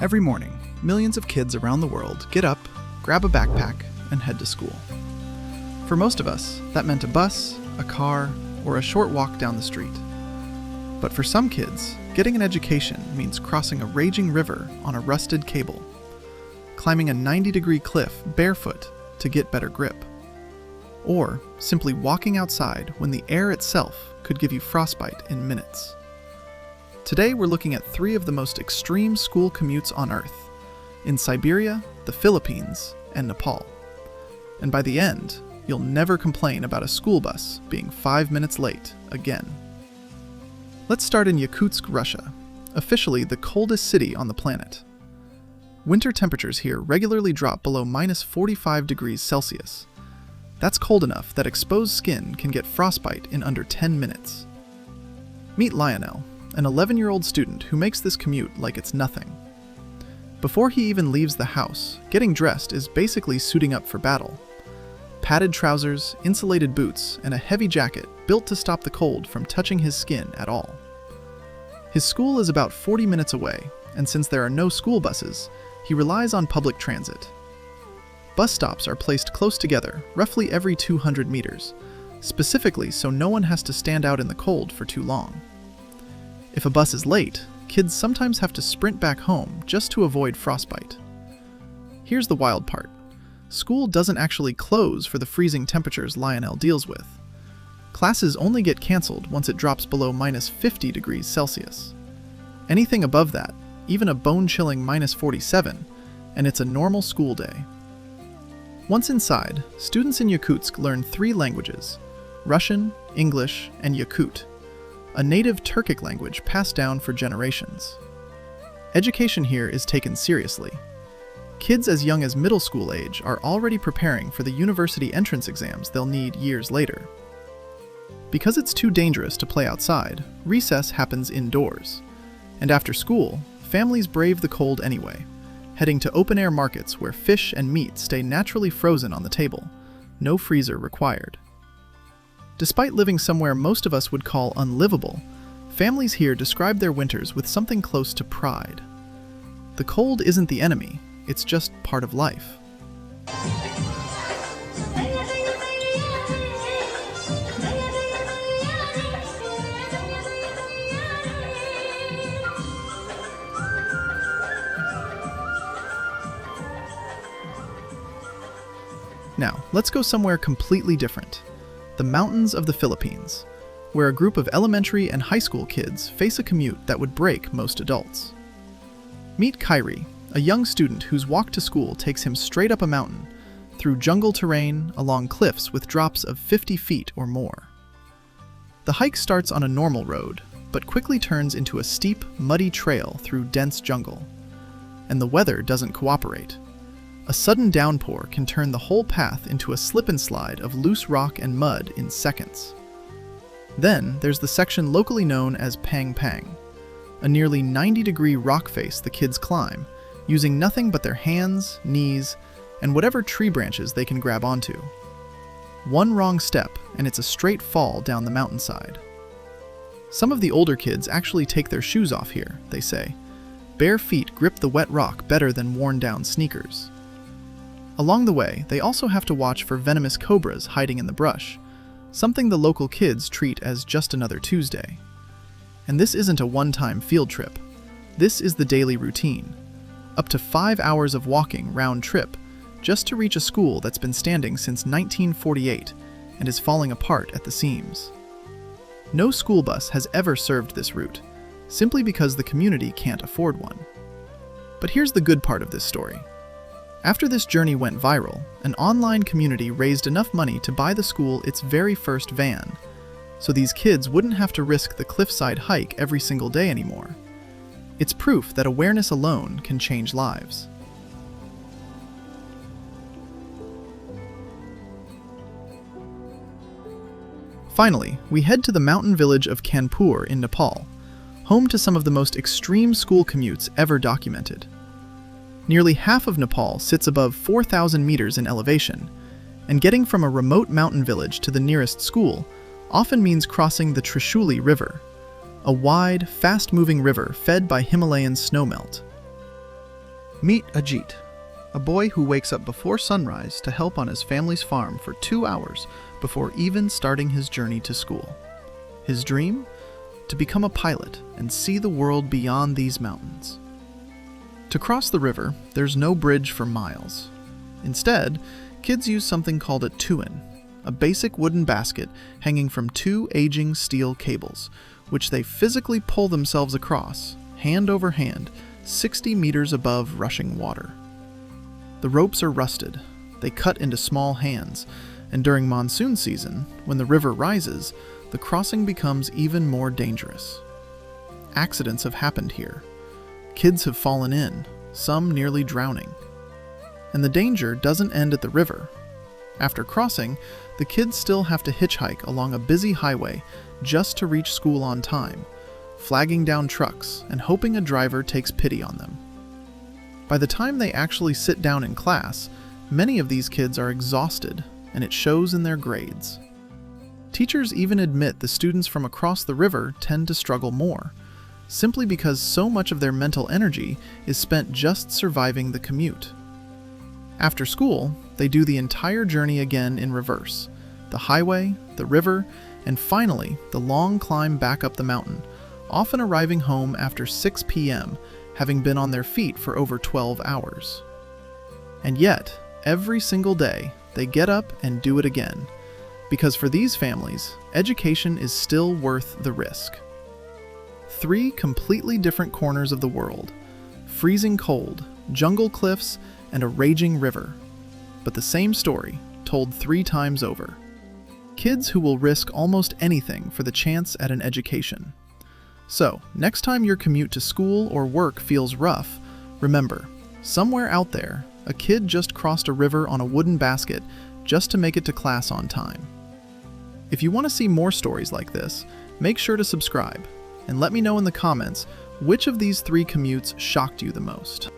Every morning, millions of kids around the world get up, grab a backpack, and head to school. For most of us, that meant a bus, a car, or a short walk down the street. But for some kids, getting an education means crossing a raging river on a rusted cable, climbing a 90-degree cliff barefoot to get better grip, or simply walking outside when the air itself could give you frostbite in minutes. Today we're looking at 3 of the most extreme school commutes on Earth, in Siberia, the Philippines, and Nepal. And by the end, you'll never complain about a school bus being 5 minutes late again. Let's start in Yakutsk, Russia, officially the coldest city on the planet. Winter temperatures here regularly drop below -45 degrees Celsius. That's cold enough that exposed skin can get frostbite in under 10 minutes. Meet Lionel, an 11-year-old student who makes this commute like it's nothing. Before he even leaves the house, getting dressed is basically suiting up for battle. Padded trousers, insulated boots, and a heavy jacket built to stop the cold from touching his skin at all. His school is about 40 minutes away, and since there are no school buses, he relies on public transit. Bus stops are placed close together, roughly every 200 meters, specifically so no one has to stand out in the cold for too long. If a bus is late, kids sometimes have to sprint back home just to avoid frostbite. Here's the wild part. School doesn't actually close for the freezing temperatures Lionel deals with. Classes only get canceled once it drops below -50 degrees Celsius. Anything above that, even a bone-chilling -47, and it's a normal school day. Once inside, students in Yakutsk learn 3 languages: Russian, English, and Yakut, a native Turkic language passed down for generations. Education here is taken seriously. Kids as young as middle school age are already preparing for the university entrance exams they'll need years later. Because it's too dangerous to play outside, recess happens indoors. And after school, families brave the cold anyway, heading to open-air markets where fish and meat stay naturally frozen on the table, no freezer required. Despite living somewhere most of us would call unlivable, families here describe their winters with something close to pride. The cold isn't the enemy, it's just part of life. Now, let's go somewhere completely different. The mountains of the Philippines, where a group of elementary and high school kids face a commute that would break most adults. Meet Kyrie, a young student whose walk to school takes him straight up a mountain, through jungle terrain, along cliffs with drops of 50 feet or more. The hike starts on a normal road, but quickly turns into a steep, muddy trail through dense jungle. And the weather doesn't cooperate. A sudden downpour can turn the whole path into a slip and slide of loose rock and mud in seconds. Then there's the section locally known as Pang Pang, a nearly 90-degree rock face the kids climb, using nothing but their hands, knees, and whatever tree branches they can grab onto. One wrong step, and it's a straight fall down the mountainside. Some of the older kids actually take their shoes off here, they say. Bare feet grip the wet rock better than worn-down sneakers. Along the way, they also have to watch for venomous cobras hiding in the brush, something the local kids treat as just another Tuesday. And this isn't a one-time field trip. This is the daily routine. Up to 5 hours of walking round trip, just to reach a school that's been standing since 1948 and is falling apart at the seams. No school bus has ever served this route, simply because the community can't afford one. But here's the good part of this story. After this journey went viral, an online community raised enough money to buy the school its very first van, so these kids wouldn't have to risk the cliffside hike every single day anymore. It's proof that awareness alone can change lives. Finally, we head to the mountain village of Kanpur in Nepal, home to some of the most extreme school commutes ever documented. Nearly half of Nepal sits above 4,000 meters in elevation, and getting from a remote mountain village to the nearest school often means crossing the Trishuli River, a wide, fast-moving river fed by Himalayan snowmelt. Meet Ajit, a boy who wakes up before sunrise to help on his family's farm for 2 hours before even starting his journey to school. His dream? To become a pilot and see the world beyond these mountains. To cross the river, there's no bridge for miles. Instead, kids use something called a tuin, a basic wooden basket hanging from 2 aging steel cables, which they physically pull themselves across, hand over hand, 60 meters above rushing water. The ropes are rusted, they cut into small hands, and during monsoon season, when the river rises, the crossing becomes even more dangerous. Accidents have happened here. Kids have fallen in, some nearly drowning. And the danger doesn't end at the river. After crossing, the kids still have to hitchhike along a busy highway just to reach school on time, flagging down trucks and hoping a driver takes pity on them. By the time they actually sit down in class, many of these kids are exhausted, and it shows in their grades. Teachers even admit the students from across the river tend to struggle more, simply because so much of their mental energy is spent just surviving the commute. After school, they do the entire journey again in reverse: the highway, the river, and finally the long climb back up the mountain, often arriving home after 6 p.m., having been on their feet for over 12 hours. And yet, every single day, they get up and do it again, because for these families, education is still worth the risk. 3 completely different corners of the world: freezing cold, jungle cliffs, and a raging river. But the same story, told 3 times over. Kids who will risk almost anything for the chance at an education. So, next time your commute to school or work feels rough, remember, somewhere out there, a kid just crossed a river on a wooden basket just to make it to class on time. If you want to see more stories like this, make sure to subscribe, and let me know in the comments which of these 3 commutes shocked you the most.